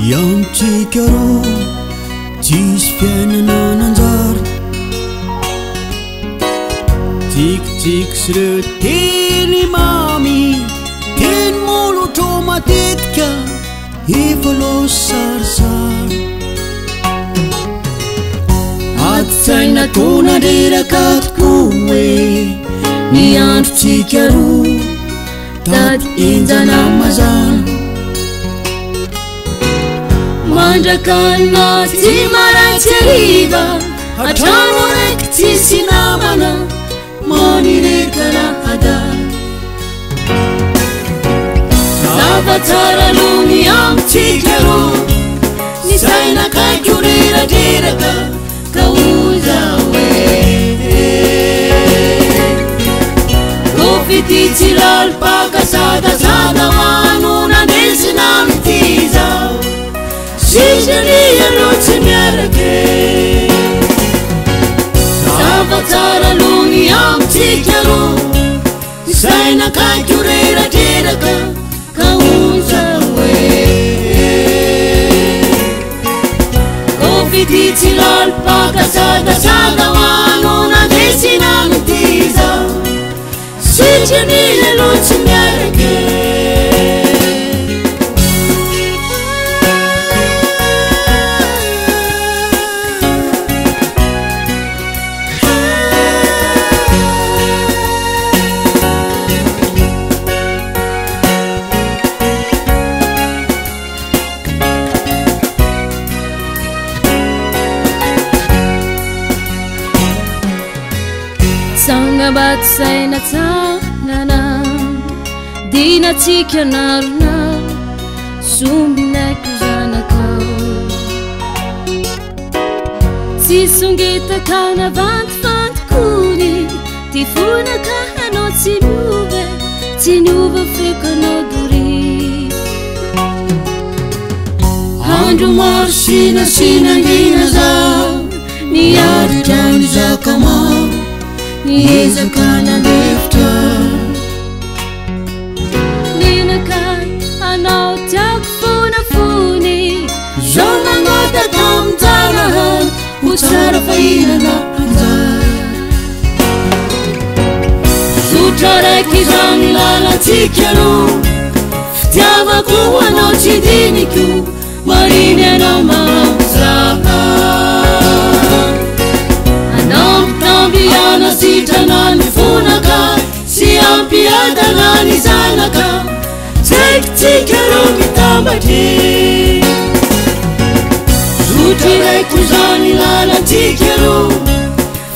Yantsika roa tsisy fiainana nanjara tsikitsiky sy reo teny mamy teny molotro matetika efa loso sarisary atsaina tona reraka tokoa hoe niandrotsika roa tady enjana mazana mandrakana tsy maraitsy ariva hatrano raiky tsisy namana manireka rahada zavatsara aloha ny amitsika roa ny saina kaiky ho reratreraka ka oza hoe kofity tsy lalopaka sadasada manona ndesina mitiza sisany aloha tsy miarake zavatsara aloha ny amitsika roa saina kaiky ho reratreraka ka oza hoe kofity tsy lalopaka sadasada manona ndesina mitiza sisany aloha tsy miarake sangabato saina tsangana dinatsika narona sombinaiky zanakao tsy songetaka navantifantokony ty fonaka hanao tsy miove tsy niova feko anao dory andro maro sinasinangina zao niaritra ny zakamaro niezaka nandefitra ninakay anao tiako fonafony zao magnotaka amintsarahan ho tsara fahinana anjara sotra raiky zany lalatsika roa fitiavako anao tsy diniko mariny anao mahampizaha ampiana sitrana ny fonaka sy ampiadana ny zanaka tsaikitsika ro mitambatry sotry raiko zany lalatsika ro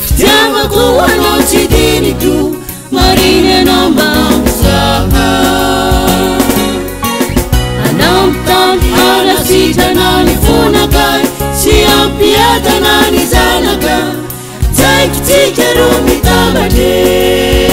fitiavako anao tsy diniko mariny anao mampizaha anampitampiana sitrana ny fonaka sy ampiadana ny zanaka tsaikitsika ro mitambatry